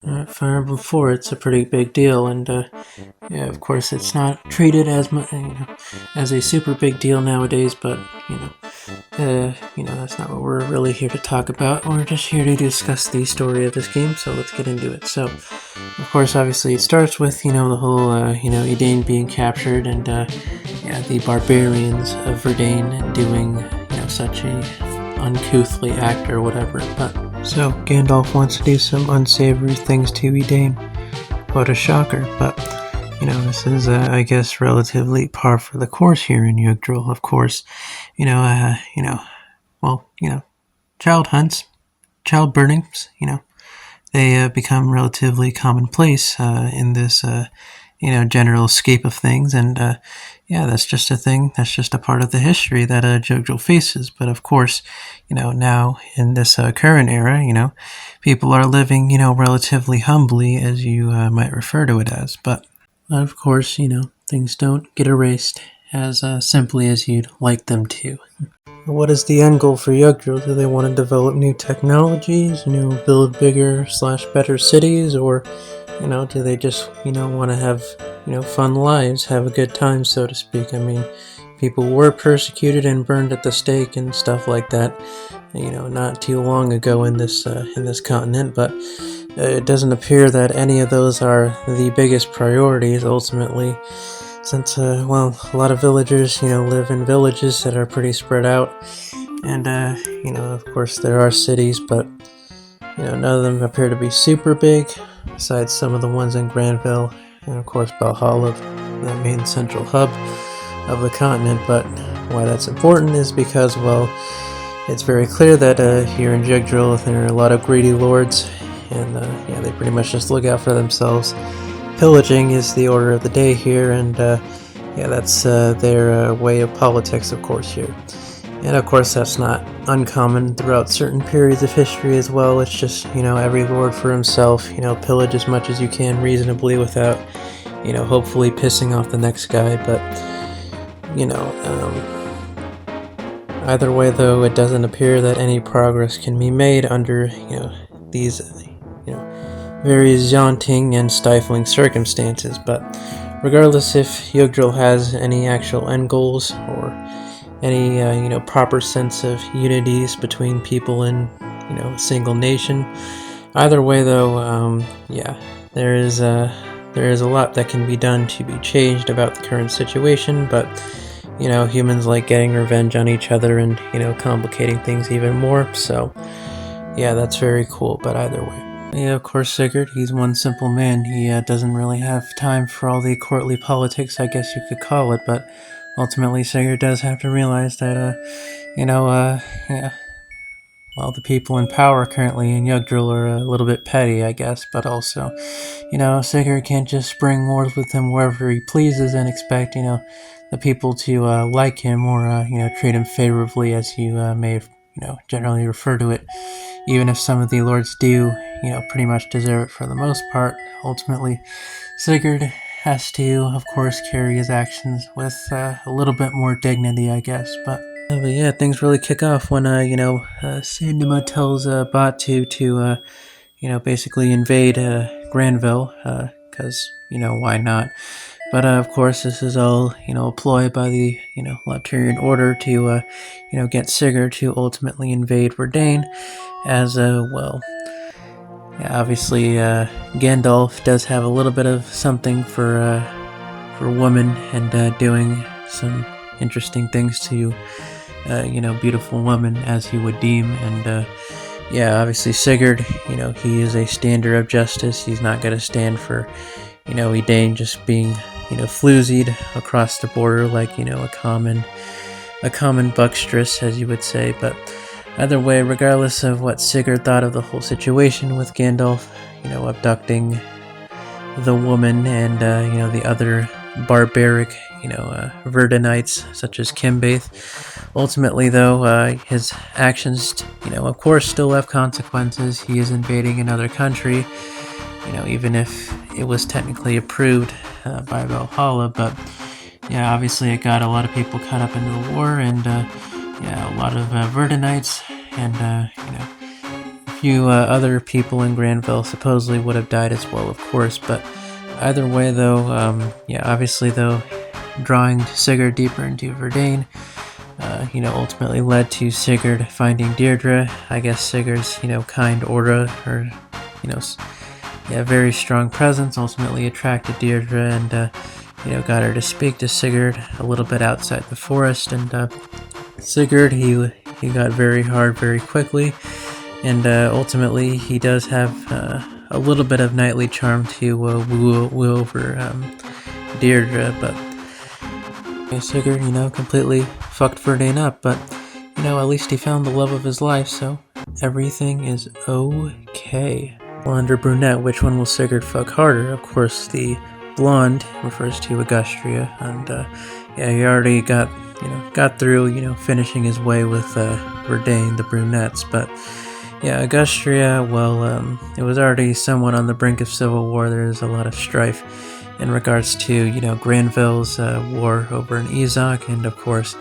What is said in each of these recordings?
Fire Emblem 4, it's a pretty big deal, and yeah, of course, it's not treated as much, as a super big deal nowadays. But that's not what we're really here to talk about. We're just here to discuss the story of this game. So let's get into it. So, of course, obviously, it starts with the whole Edain being captured, and the barbarians of Verdain doing such a uncouthly act or whatever. But so Gandalf wants to do some unsavory things to Edain. What a shocker! But this is I guess relatively par for the course here in Yggdrasil. Of course, child hunts, child burnings. They become relatively commonplace in this general scape of things, and that's just a thing. That's just a part of the history that Yggdrasil faces. But of course, now in this current era, people are living, relatively humbly, as you might refer to it as. But of course, things don't get erased as simply as you'd like them to. What is the end goal for Yggdrasil? Do they want to develop new technologies, build bigger / better cities, or do they just want to have fun lives, have a good time, so to speak? I mean, people were persecuted and burned at the stake and stuff like that, not too long ago in this continent, but it doesn't appear that any of those are the biggest priorities ultimately, since a lot of villagers live in villages that are pretty spread out, and of course there are cities, but none of them appear to be super big, besides some of the ones in Granville and of course Valhalla, the main central hub of the continent. But why that's important is because, it's very clear that here in Yggdrasil there are a lot of greedy lords, and they pretty much just look out for themselves. Pillaging is the order of the day here, and that's their way of politics, of course, here. And of course, that's not uncommon throughout certain periods of history as well. It's just, every lord for himself, pillage as much as you can reasonably without, hopefully pissing off the next guy. But, either way, though, it doesn't appear that any progress can be made under, these, very daunting and stifling circumstances. But regardless if Yggdrasil has any actual end goals or any proper sense of unities between people in a single nation, either way though, there is a lot that can be done to be changed about the current situation. But humans like getting revenge on each other and complicating things even more. So that's very cool. But either way, of course, Sigurd, he's one simple man. He doesn't really have time for all the courtly politics, I guess you could call it. But ultimately, Sigurd does have to realize that, the people in power currently in Yggdrasil are a little bit petty, I guess. But also, Sigurd can't just spring wars with him wherever he pleases and expect, the people to like him or, treat him favorably, as you may, generally refer to it. Even if some of the lords do, pretty much deserve it for the most part, ultimately, Sigurd has to, of course, carry his actions with a little bit more dignity, I guess. But things really kick off when, Sandima tells Batu to, basically invade Granville, because, why not? But of course, this is all a ploy by the Laturian Order to get Sigurd to ultimately invade Verdain, as obviously Gandalf does have a little bit of something for women, and doing some interesting things to beautiful women, as he would deem. And obviously Sigurd, he is a stander of justice. He's not going to stand for Edain just being floozied across the border like a common buckstress, as you would say. But either way, regardless of what Sigurd thought of the whole situation with Gandalf, abducting the woman and the other barbaric Verdanites such as Kimbaith, ultimately though, his actions of course still have consequences. He is invading another country, even if it was technically approved by Valhalla. But obviously it got a lot of people caught up into the war, and a lot of Verdanites, and few other people in Granville supposedly would have died as well, of course, but either way, though, yeah, obviously, though, drawing Sigurd deeper into Verdane, ultimately led to Sigurd finding Deirdre. I guess Sigurd's, kind aura, or, very strong presence ultimately attracted Deirdre and, got her to speak to Sigurd a little bit outside the forest. And Sigurd, he got very hard very quickly, and ultimately he does have a little bit of knightly charm to woo over Deirdre, but Sigurd, completely fucked Verdane up, but, at least he found the love of his life, so everything is okay. Blonde or brunette, which one will Sigurd fuck harder? Of course, the blonde refers to Augustria, and, he already got through, finishing his way with Verdane, the brunettes, but, yeah, Augustria, well, it was already somewhat on the brink of civil war. There's a lot of strife in regards to, Granville's war over in Ezok, and of course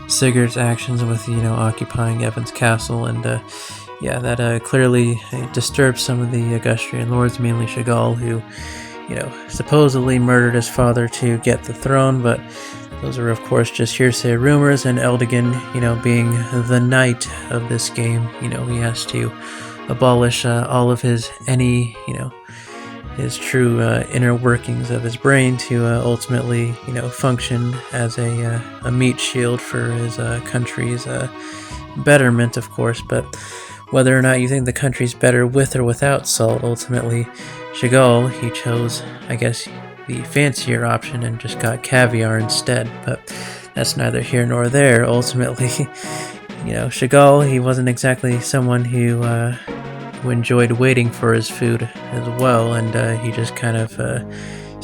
Sigurd's actions with, occupying Evan's castle, and that clearly disturbed some of the Augustrian lords, mainly Chagall, who, supposedly murdered his father to get the throne, but those are of course just hearsay rumors, and Eldigan, being the knight of this game, he has to abolish all of his his true inner workings of his brain to ultimately, function as a meat shield for his country's betterment, of course. But whether or not you think the country's better with or without salt, ultimately, Chagall, he chose, I guess, the fancier option and just got caviar instead. But that's neither here nor there. Ultimately, Chagall, he wasn't exactly someone who enjoyed waiting for his food as well, and he just kind of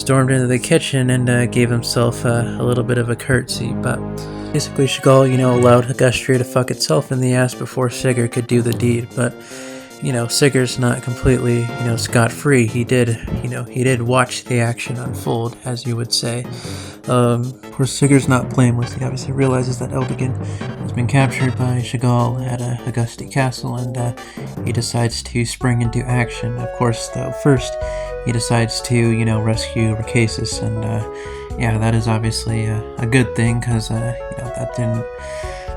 stormed into the kitchen and gave himself a little bit of a curtsy. But basically Chagall, allowed Augustria to fuck itself in the ass before Sigurd could do the deed. But Sigurd's not completely, scot-free. He did watch the action unfold, as you would say. Of course, Sigurd's not blameless. He obviously realizes that Eldigan has been captured by Chagall at Augusti Castle, and he decides to spring into action. Of course, though, first he decides to, rescue Racasis, and that is obviously a good thing, because that didn't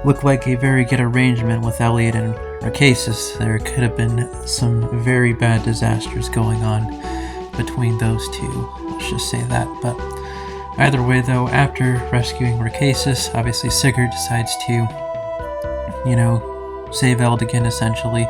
look like a very good arrangement with Elliot and Racasis. There could have been some very bad disasters going on between those two, let's just say that. But either way, though, after rescuing Racasis, obviously Sigurd decides to, save Eldigan essentially,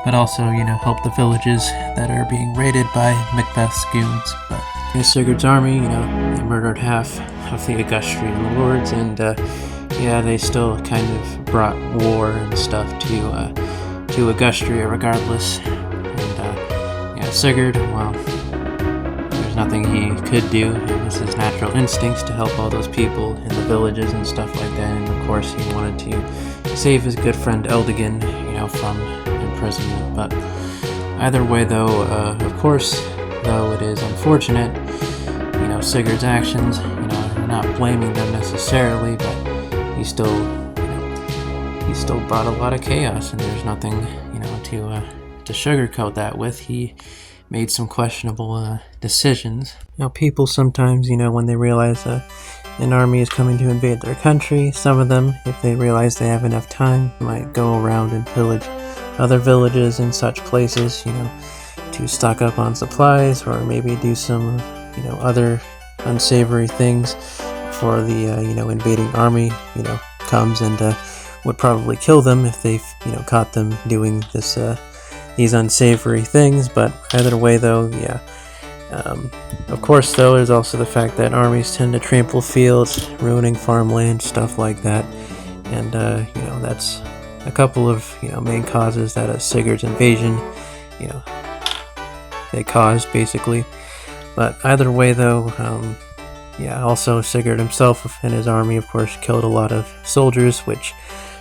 but also, help the villages that are being raided by Macbeth's goons. But Sigurd's army, they murdered half of the Augustrian lords, and they still kind of brought war and stuff to Augustria regardless. And Sigurd, well, there's nothing he could do. It was his natural instincts to help all those people in the villages and stuff like that. And of course, he wanted to save his good friend Eldigan, from imprisonment. But either way, though, of course, though it is unfortunate, Sigurd's actions, I'm not blaming them necessarily, but he still brought a lot of chaos, and there's nothing, to sugarcoat that with. He made some questionable decisions. People sometimes, when they realize an army is coming to invade their country, some of them, if they realize they have enough time, might go around and pillage other villages in such places, to stock up on supplies, or maybe do some, other unsavory things before the, invading army, comes and would probably kill them if they, caught them doing this, these unsavory things. But either way, though, of course, though, there's also the fact that armies tend to trample fields, ruining farmland, stuff like that, and that's a couple of main causes that Sigurd's invasion, they caused basically. But either way, though, also Sigurd himself and his army, of course, killed a lot of soldiers, which,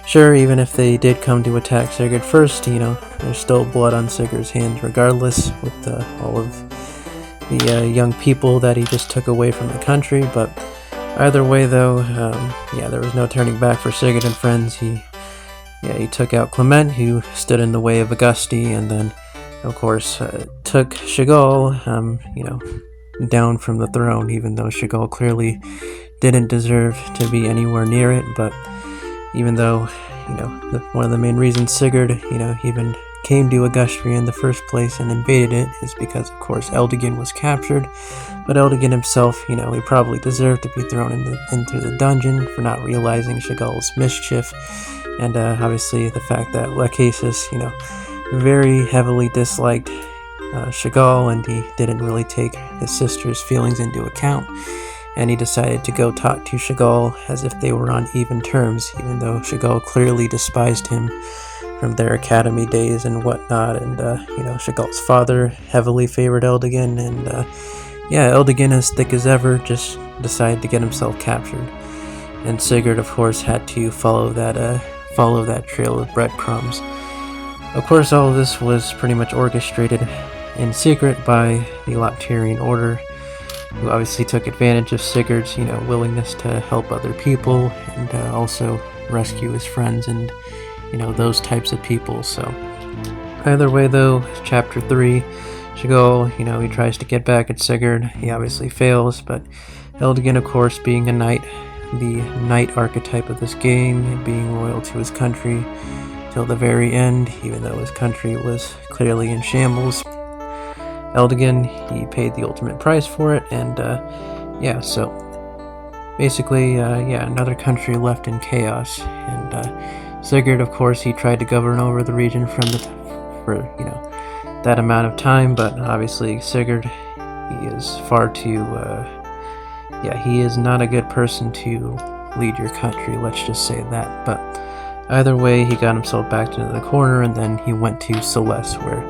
sure, even if they did come to attack Sigurd first, there's still blood on Sigurd's hands regardless, with all of the young people that he just took away from the country. But either way, though, there was no turning back for Sigurd and friends. He he took out Clement, who stood in the way of Auguste, and then, of course, took Chagall, down from the throne, even though Chagall clearly didn't deserve to be anywhere near it. But even though, one of the main reasons Sigurd, even came to Augustria in the first place and invaded it is because, of course, Eldigan was captured. But Eldigan himself, he probably deserved to be thrown into the dungeon for not realizing Chagall's mischief. And obviously the fact that Lachesis, very heavily disliked Chagall, and he didn't really take his sister's feelings into account. And he decided to go talk to Chagall as if they were on even terms, even though Chagall clearly despised him from their academy days and whatnot. And, Chagall's father heavily favored Eldigan, and, Eldigan, as thick as ever, just decided to get himself captured. And Sigurd, of course, had to follow that trail of breadcrumbs. Of course, all of this was pretty much orchestrated in secret by the Loptarian Order, who obviously took advantage of Sigurd's, willingness to help other people and also rescue his friends and, those types of people. So either way, though, chapter 3, Chagall, he tries to get back at Sigurd. He obviously fails, but Eldigan, of course, being a knight, the knight archetype of this game, and being loyal to his country till the very end, even though his country was clearly in shambles. Eldigan, he paid the ultimate price for it, and so basically, another country left in chaos. And Sigurd, of course, he tried to govern over the region for that amount of time, but obviously Sigurd, he is far too, he is not a good person to lead your country, let's just say that. But either way, he got himself backed into the corner, and then he went to Celeste, where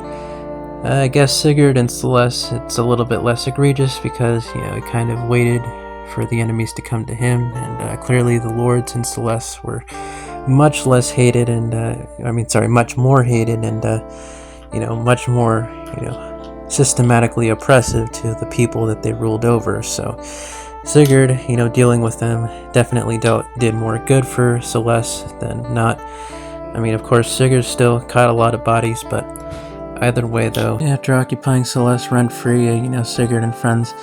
I guess Sigurd and Celeste, it's a little bit less egregious because, he kind of waited for the enemies to come to him, and clearly the lords in Celeste were much less hated, and much more hated, and much more, systematically oppressive to the people that they ruled over. So Sigurd, dealing with them definitely did more good for Celeste than not. Of course, Sigurd still caught a lot of bodies, but either way, though, after occupying Celeste rent-free, Sigurd and friends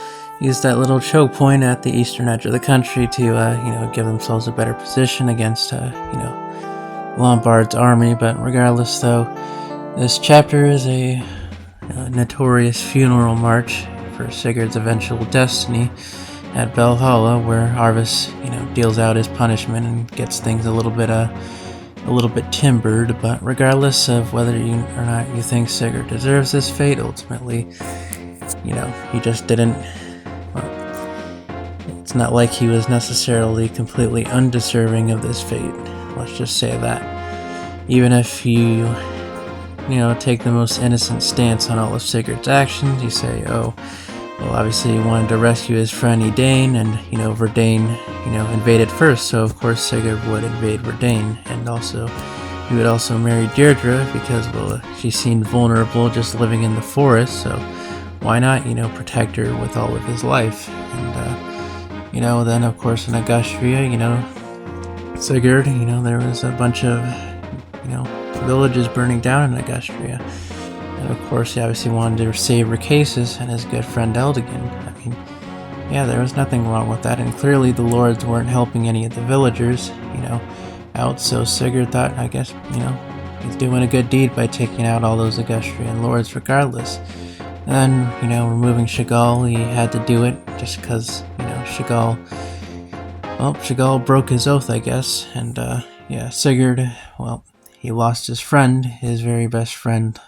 used that little choke point at the eastern edge of the country to, give themselves a better position against, Lombard's army. But regardless, though, this chapter is a notorious funeral march for Sigurd's eventual destiny at Valhalla, where Arvis, deals out his punishment and gets things a little bit timbered. But regardless of whether or not you think Sigurd deserves this fate, ultimately, he just didn't. It's not like he was necessarily completely undeserving of this fate. Let's just say that. Even if you, take the most innocent stance on all of Sigurd's actions, you say, oh, well, obviously he wanted to rescue his friend Edain, and, Verdane, invaded first, so of course Sigurd would invade Verdane, and also, he would also marry Deirdre, because, well, she seemed vulnerable just living in the forest, so why not, protect her with all of his life. And, then of course in Augustria, Sigurd, there was a bunch of, villages burning down in Augustria. And of course, he obviously wanted to save Racasis and his good friend Eldigan. There was nothing wrong with that, and clearly the lords weren't helping any of the villagers, out, so Sigurd thought, I guess, he's doing a good deed by taking out all those Augustrian lords regardless. And then, removing Chagall, he had to do it just because, Chagall broke his oath, I guess, and, Sigurd, well, he lost his friend, his very best friend,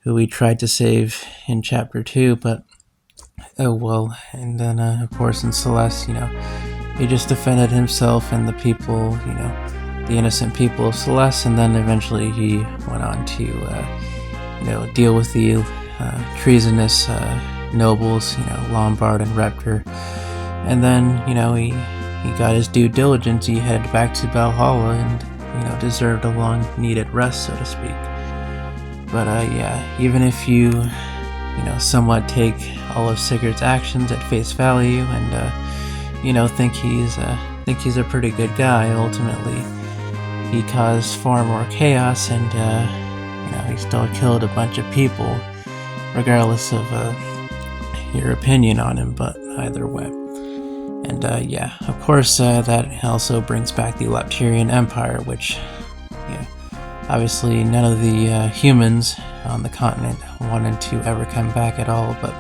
who he tried to save in chapter 2, but oh well. And then, of course, in Celeste, he just defended himself and the people, the innocent people of Celeste, and then eventually he went on to, deal with the treasonous nobles, Lombard and Reptor. And then, he got his due diligence, he headed back to Valhalla and, deserved a long-needed rest, so to speak. But even if you, somewhat take all of Sigurd's actions at face value and, think he's a pretty good guy, ultimately, he caused far more chaos, and he still killed a bunch of people, regardless of your opinion on him. But either way, and of course, that also brings back the Leptirian Empire, which, obviously none of the humans on the continent wanted to ever come back at all. But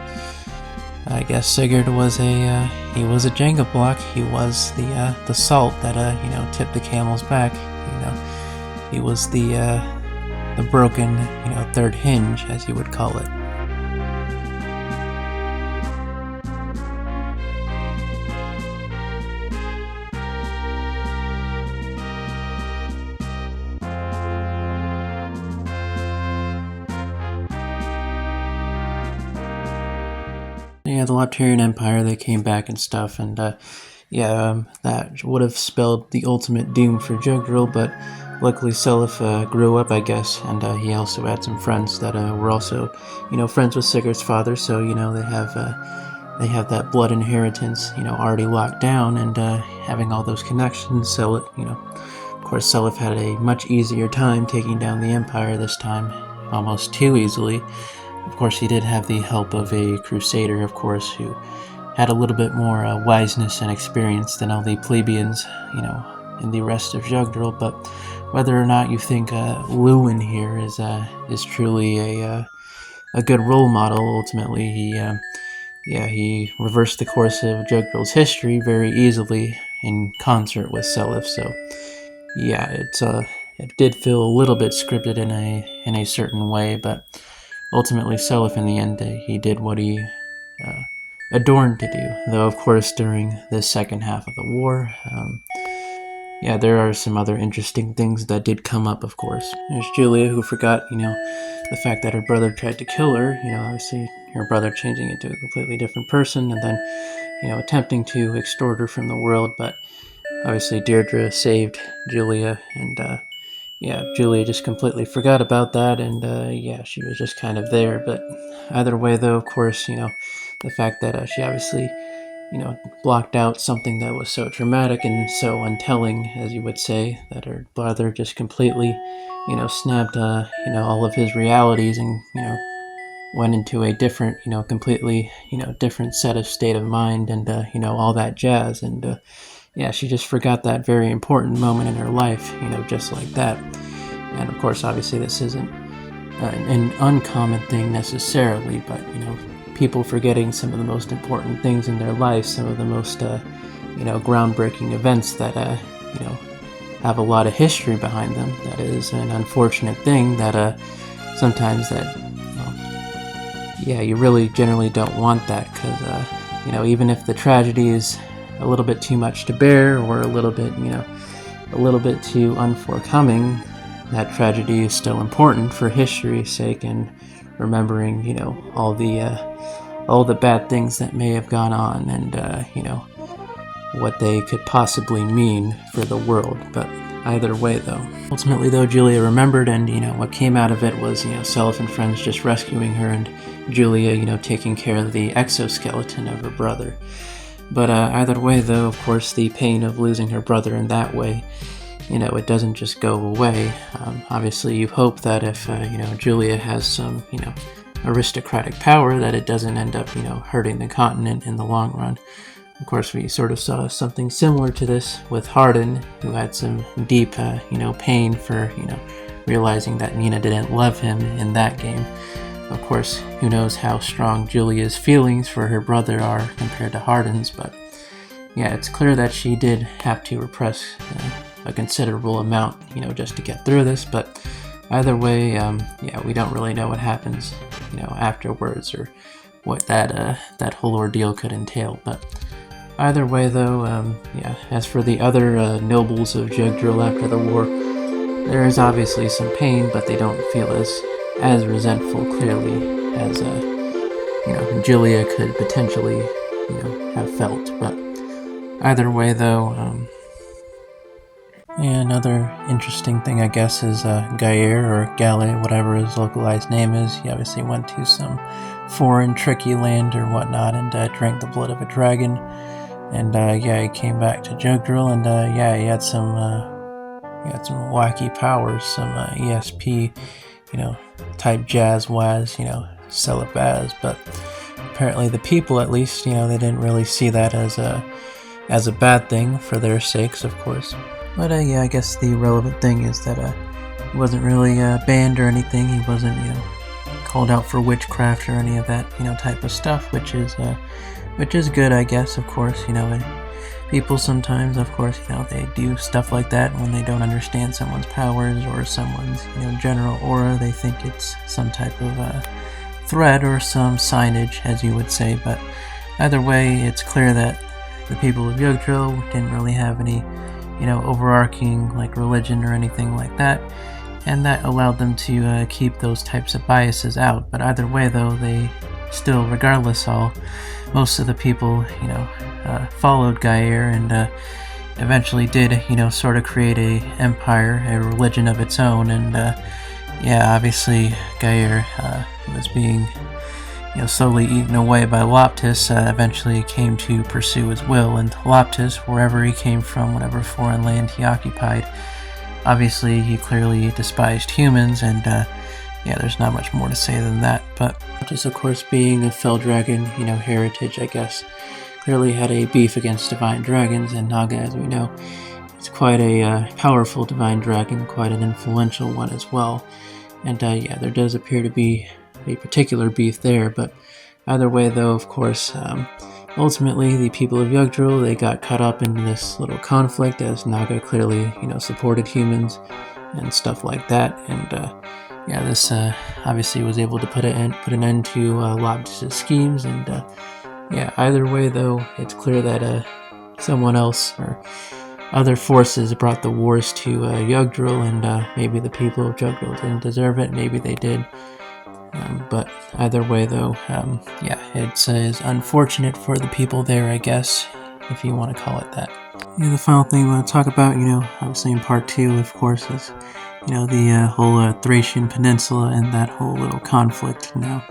I guess Sigurd was he was a Jenga block. He was the salt that tipped the camel's back. He was the broken third hinge, as you would call it. Yeah, the Leptirian Empire, they came back and stuff, and that would have spelled the ultimate doom for Jugdrill, but luckily Seliph grew up, I guess, and he also had some friends that were also, friends with Sigurd's father, so, they have that blood inheritance, already locked down, and having all those connections, so, of course, Seliph had a much easier time taking down the Empire this time, almost too easily. Of course, he did have the help of a crusader, of course, who had a little bit more wiseness and experience than all the plebeians, in the rest of Jugdrill. But whether or not you think Lewin here is truly a good role model, ultimately, he reversed the course of Jugdrill's history very easily in concert with Seliph. So, yeah, it did feel a little bit scripted in a certain way, but ultimately, Seliph, in the end, he did what he adorned to do. Though, of course, during the second half of the war, there are some other interesting things that did come up, of course. There's Julia, who forgot, the fact that her brother tried to kill her, obviously her brother changing into a completely different person, and then, attempting to extort her from the world, but obviously Deirdre saved Julia, and Julia just completely forgot about that, and she was just kind of there. But either way, though, of course, the fact that she obviously, blocked out something that was so traumatic and so untelling, as you would say, that her brother just completely, snapped, all of his realities and, went into a different, completely, different set of state of mind and, all that jazz. And, she just forgot that very important moment in her life, just like that. And of course, obviously, this isn't an uncommon thing necessarily, but, people forgetting some of the most important things in their life, some of the most, groundbreaking events that, have a lot of history behind them. That is an unfortunate thing that, sometimes that, you really generally don't want that, because, even if the tragedy is a little bit too much to bear, or a little bit too unforthcoming, that tragedy is still important for history's sake and remembering, all the bad things that may have gone on, and what they could possibly mean for the world. But either way, though, ultimately, though, Julia remembered, and what came out of it was Seliph and friends just rescuing her, and Julia taking care of the exoskeleton of her brother. But either way, though, of course, the pain of losing her brother in that way, it doesn't just go away. Obviously, you hope that if, Julia has some, aristocratic power, that it doesn't end up, hurting the continent in the long run. Of course, we sort of saw something similar to this with Hardin, who had some deep, pain for, realizing that Nina didn't love him in that game. Of course, who knows how strong Julia's feelings for her brother are compared to Hardin's, but it's clear that she did have to repress a considerable amount, just to get through this. But either way, we don't really know what happens, afterwards, or what that whole ordeal could entail. But either way, though, as for the other nobles of Jugdrill after the war, there is obviously some pain, but they don't feel as resentful, clearly, as Julia could potentially have felt. But either way, though, another interesting thing, I guess, is Gair, or Gale, whatever his localized name is. He obviously went to some foreign tricky land or whatnot, and drank the blood of a dragon. And he came back to Jugdrill, and he had some he had some wacky powers, some ESP, type jazz waz, celebaz, but apparently the people, at least, they didn't really see that as a bad thing for their sakes, of course. But yeah, I guess the relevant thing is that he wasn't really banned or anything. He wasn't, called out for witchcraft or any of that, type of stuff, which is good, I guess. Of course, people sometimes, of course, they do stuff like that when they don't understand someone's powers or someone's, general aura. They think it's some type of threat or some signage, as you would say. But either way, it's clear that the people of Yggdrasil didn't really have any, overarching like religion or anything like that, and that allowed them to keep those types of biases out. But either way, though, they still, regardless, most of the people, followed Gaia and eventually did, sort of create a empire, a religion of its own. And yeah, obviously, Gaia was being, slowly eaten away by Loptis. Eventually came to pursue his will, and Loptis, wherever he came from, whatever foreign land he occupied, obviously he clearly despised humans, and yeah, there's not much more to say than that. But Loptis, of course, being a fell dragon, heritage, I guess, clearly had a beef against divine dragons, and Naga, as we know, is quite a powerful divine dragon, quite an influential one as well. And yeah, there does appear to be a particular beef there, but either way, though, of course, ultimately the people of Yggdrasil, they got caught up in this little conflict, as Naga clearly, supported humans and stuff like that. And yeah, this obviously was able to put an end to Loptis' schemes. And yeah, either way, though, it's clear that someone else or other forces brought the wars to Yggdrasil, and maybe the people of Yggdrasil didn't deserve it, maybe they did. But either way, though, yeah, it's unfortunate for the people there, I guess, if you want to call it that. Yeah, the final thing I want to talk about, obviously in part 2, of course, is, the whole Thracian Peninsula and that whole little conflict. Now,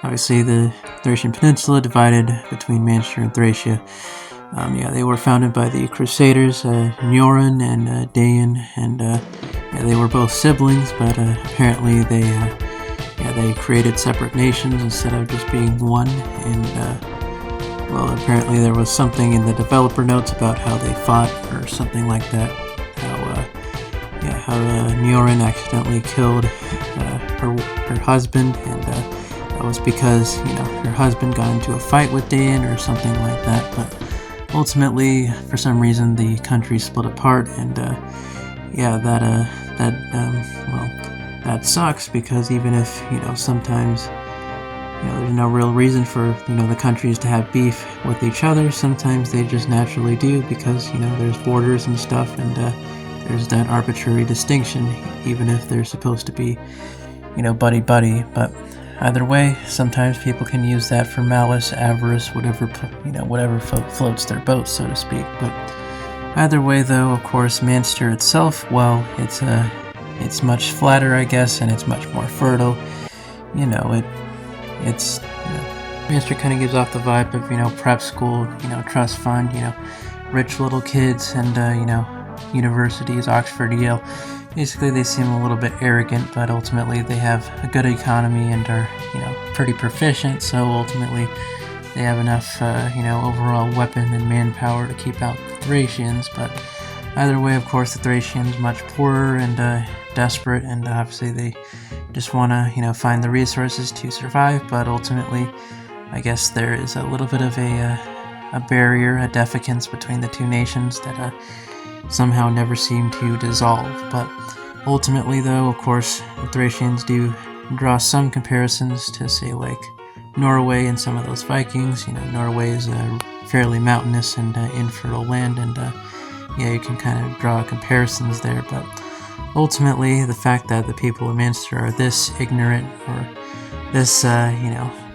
obviously, the Thracian Peninsula divided between Manchester and Thracia. Yeah, they were founded by the Crusaders, Njoran and Dayan, and yeah, they were both siblings, but apparently they created separate nations instead of just being one. And well, apparently there was something in the developer notes about how they fought or something like that. How Njoran accidentally killed her husband, and that was because her husband got into a fight with Dayan or something like that. But ultimately, for some reason, the country split apart, and yeah, that sucks, because even if sometimes there's no real reason for the countries to have beef with each other, sometimes they just naturally do, because there's borders and stuff, and there's that arbitrary distinction, even if they're supposed to be buddy. But either way, sometimes people can use that for malice, avarice, whatever floats their boat, so to speak. But either way, though, of course, Manchester itself, well, it's much flatter, I guess, and it's much more fertile. Manchester kind of gives off the vibe of prep school, trust fund, rich little kids, and universities, Oxford, Yale. Basically, they seem a little bit arrogant, but ultimately they have a good economy and are pretty proficient. So ultimately, they have enough overall weapon and manpower to keep out the Thracians. But either way, of course, the Thracians much poorer and desperate, and obviously they just want to find the resources to survive. But ultimately, I guess there is a little bit of a barrier, a defecance between the two nations that somehow never seem to dissolve. But ultimately, though, of course, the Thracians do draw some comparisons to, say, like Norway and some of those Vikings. Norway is a fairly mountainous and infertile land, and yeah, you can kind of draw comparisons there. But ultimately, the fact that the people of Manchester are this ignorant, or this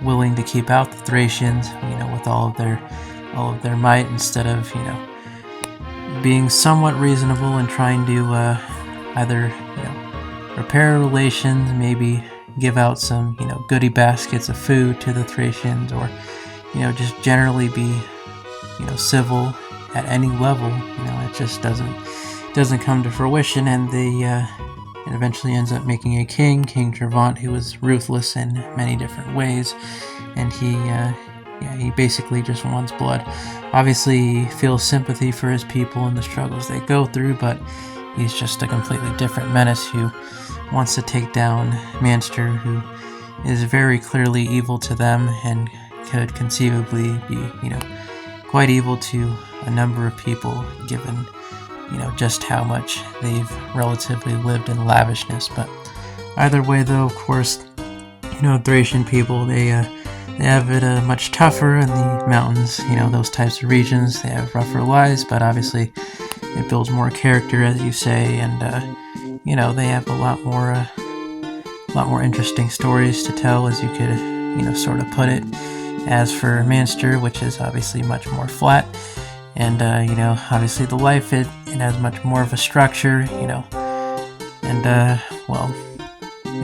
willing to keep out the Thracians with all of their might, instead of being somewhat reasonable and trying to either repair relations, maybe give out some goodie baskets of food to the Thracians, or just generally be civil at any level. It just doesn't doesn't come to fruition, and it eventually ends up making a king, King Trevant, who was ruthless in many different ways, and he basically just wants blood. Obviously, he feels sympathy for his people and the struggles they go through, but he's just a completely different menace who wants to take down Manster, who is very clearly evil to them and could conceivably be, quite evil to a number of people, given, just how much they've relatively lived in lavishness. But either way, though, of course, Thracian people, they have it much tougher in the mountains, those types of regions. They have rougher lives, but obviously it builds more character, as you say, and they have a lot more interesting stories to tell, as you could, sort of put it. As for Manster, which is obviously much more flat, and obviously the life, it has much more of a structure, and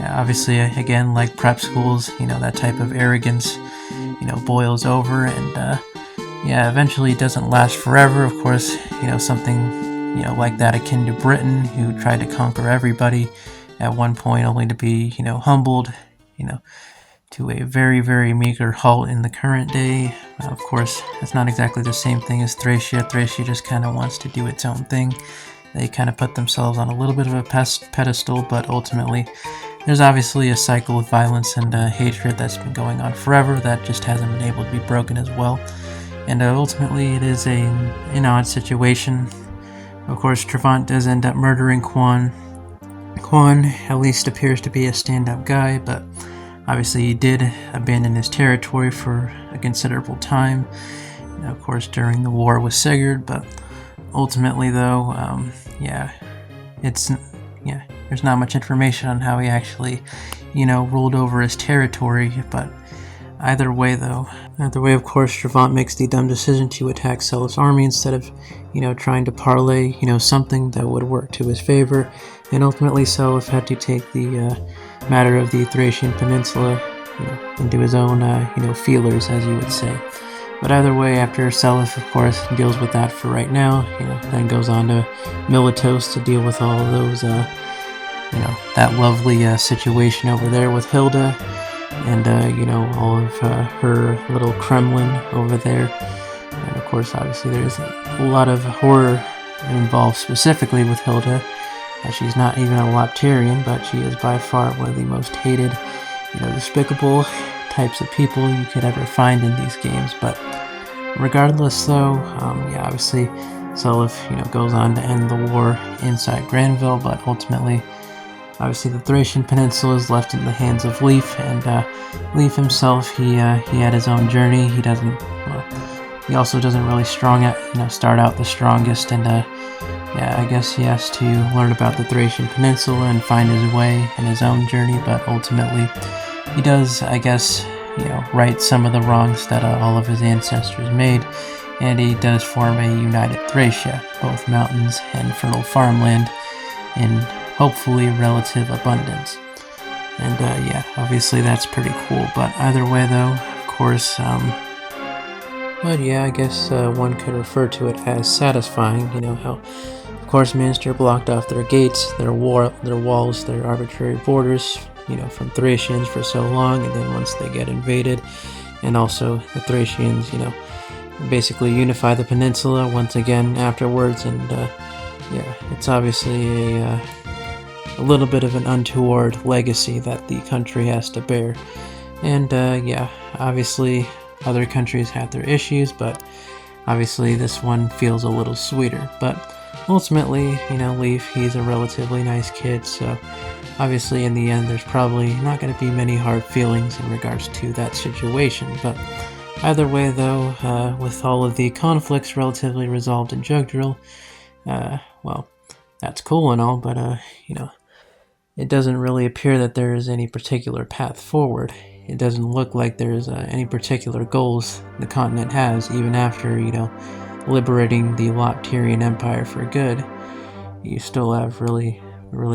obviously, again, like prep schools, that type of arrogance, boils over, and eventually it doesn't last forever. Of course, something, like that akin to Britain, who tried to conquer everybody at one point, only to be, humbled, to a very, very meager halt in the current day. Of course, it's not exactly the same thing as Thracia. Thracia just kind of wants to do its own thing. They kind of put themselves on a little bit of a pedestal, but ultimately, there's obviously a cycle of violence and hatred that's been going on forever that just hasn't been able to be broken as well. And ultimately, it is an odd situation. Of course, Trevant does end up murdering Quan. Quan at least appears to be a stand-up guy, but obviously he did abandon his territory for a considerable time, of course, during the war with Sigurd. But ultimately, though, there's not much information on how he actually, ruled over his territory. But either way, of course, Trevant makes the dumb decision to attack Selif's army instead of, trying to parlay, something that would work to his favor. And ultimately, Selif had to take the matter of the Thracian Peninsula, into his own, feelers, as you would say. But either way, after Selif, of course, deals with that for right now, then goes on to Miletos to deal with all of those, that lovely situation over there with Hilda, and, all of her little Kremlin over there. And of course, obviously, there's a lot of horror involved specifically with Hilda. She's not even a Loptarian, but she is by far one of the most hated, despicable types of people you could ever find in these games. But regardless, though, obviously, Selif, goes on to end the war inside Granville, but ultimately, obviously, the Thracian Peninsula is left in the hands of Leif, and Leif himself, he had his own journey. He also doesn't really start out the strongest, and I guess he has to learn about the Thracian Peninsula and find his way in his own journey, but ultimately he does, I guess, right some of the wrongs that all of his ancestors made, and he does form a united Thracia, both mountains and fertile farmland, in hopefully relative abundance. And obviously that's pretty cool, but either way, though, of course, I guess one could refer to it as satisfying, how, of course, Manster blocked off their gates, their walls, their arbitrary borders, from Thracians for so long, and then once they get invaded, and also the Thracians, basically unify the peninsula once again afterwards, and it's obviously a little bit of an untoward legacy that the country has to bear. And obviously other countries have their issues, but obviously this one feels a little sweeter. But ultimately, Leif, he's a relatively nice kid, so obviously in the end there's probably not going to be many hard feelings in regards to that situation. But either way, though, with all of the conflicts relatively resolved in Jugdrill, that's cool and all, but it doesn't really appear that there is any particular path forward. It doesn't look like there's any particular goals the continent has, even after, liberating the Loptarian Empire for good. You still really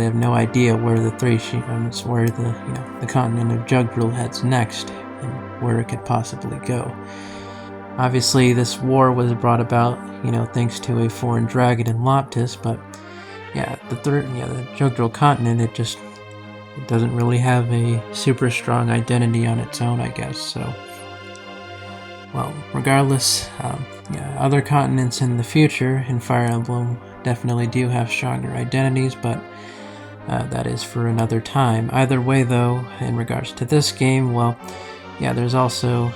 have no idea where the the continent of Jugdrill heads next, and where it could possibly go. Obviously, this war was brought about, thanks to a foreign dragon in Loptis, but the Jugdral continent, it doesn't really have a super strong identity on its own, I guess. So, well, regardless, other continents in the future in Fire Emblem definitely do have stronger identities, but that is for another time. Either way, though, in regards to this game, well, there's also,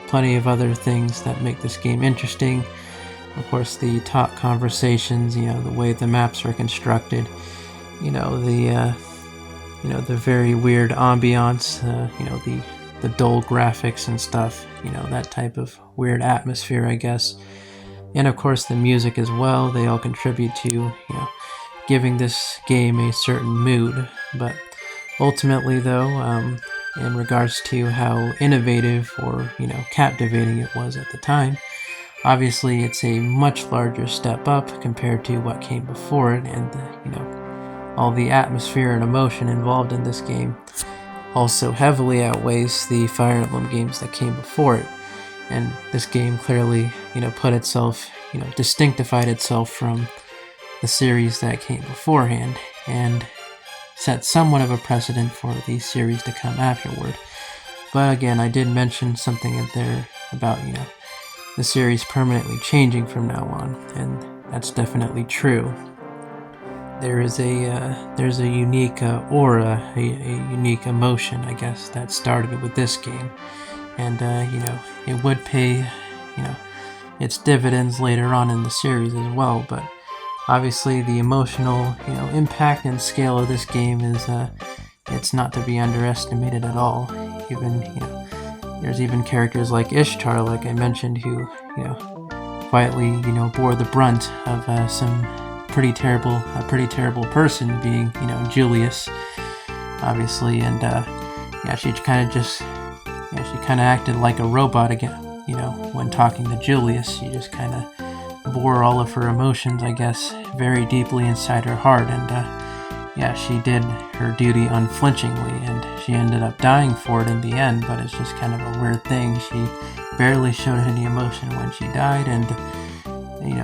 plenty of other things that make this game interesting. Of course, the talk conversations, the way the maps are constructed, the very weird ambiance, the dull graphics and stuff, that type of weird atmosphere, I guess. And of course, the music as well. They all contribute to, giving this game a certain mood. But ultimately, though, in regards to how innovative or, captivating it was at the time, obviously it's a much larger step up compared to what came before it, and all the atmosphere and emotion involved in this game also heavily outweighs the Fire Emblem games that came before it. And this game clearly, put itself, distinctified itself from the series that came beforehand, and set somewhat of a precedent for the series to come afterward. But again, I did mention something in there about, the series permanently changing from now on, and that's definitely true. There's a unique aura, a unique emotion, I guess, that started with this game, and it would pay, its dividends later on in the series as well. But obviously, the emotional, impact and scale of this game is, it's not to be underestimated at all. Even, there's even characters like Ishtar, like I mentioned, who, quietly, bore the brunt of some pretty terrible person being, Julius, obviously, and she kind of acted like a robot again, when talking to Julius. She just kind of bore all of her emotions, I guess, very deeply inside her heart, and she did her duty unflinchingly, and she ended up dying for it in the end. But it's just kind of a weird thing. She barely showed any emotion when she died, and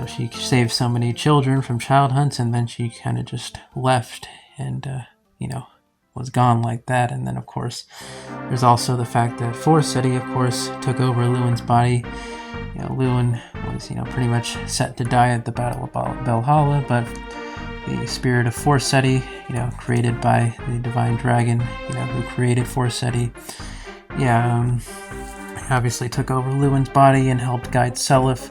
she saved so many children from child hunts, and then she kind of just left and, was gone like that. And then, of course, there's also the fact that Forseti, of course, took over Lewin's body. Lewin was, pretty much set to die at the Battle of Valhalla, but the spirit of Forseti, created by the Divine Dragon, who created Forseti, obviously took over Lewin's body and helped guide Seliph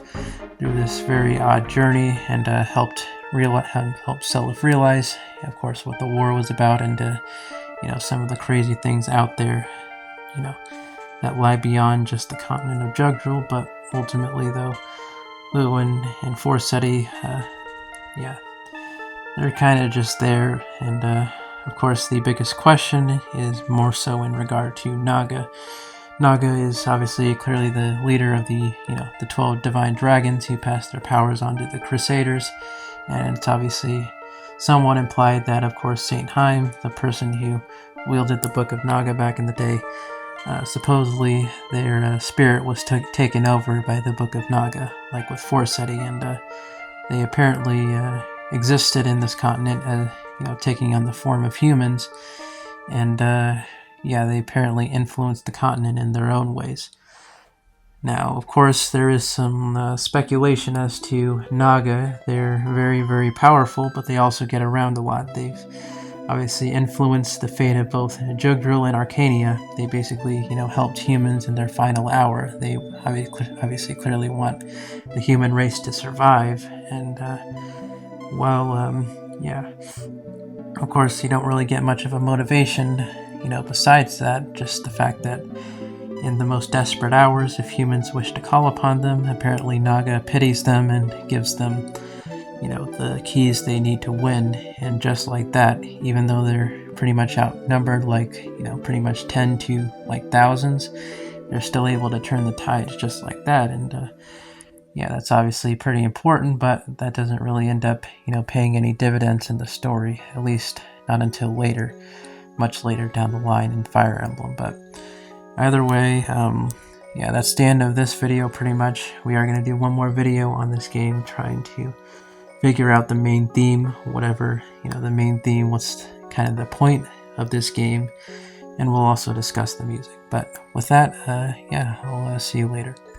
through this very odd journey, and helped Seliph realize, of course, what the war was about, and some of the crazy things out there, that lie beyond just the continent of Jugdral. But ultimately, though, Lewin and Forseti, they're kind of just there, and of course, the biggest question is more so in regard to Naga. Naga is obviously clearly the leader of the, the 12 divine dragons who passed their powers on to the Crusaders, and it's obviously somewhat implied that, of course, Saint Haim, the person who wielded the Book of Naga back in the day, supposedly their spirit was taken over by the Book of Naga, like with Forseti, and they apparently existed in this continent as, taking on the form of humans, and they apparently influenced the continent in their own ways. Now, of course, there is some speculation as to Naga. They're very, very powerful, but they also get around a lot. They've obviously influenced the fate of both Jugdral and Arcania. They basically, helped humans in their final hour. They obviously clearly want the human race to survive, and of course, you don't really get much of a motivation, besides that, just the fact that in the most desperate hours, if humans wish to call upon them, apparently Naga pities them and gives them, the keys they need to win. And just like that, even though they're pretty much outnumbered, pretty much 10 to thousands, they're still able to turn the tides just like that. And that's obviously pretty important, but that doesn't really end up, paying any dividends in the story, at least not until later, much later down the line in Fire Emblem. But either way, that's the end of this video pretty much. We are going to do one more video on this game, trying to figure out the main theme, whatever, the main theme, what's kind of the point of this game, and we'll also discuss the music. But with that, yeah, I'll see you later.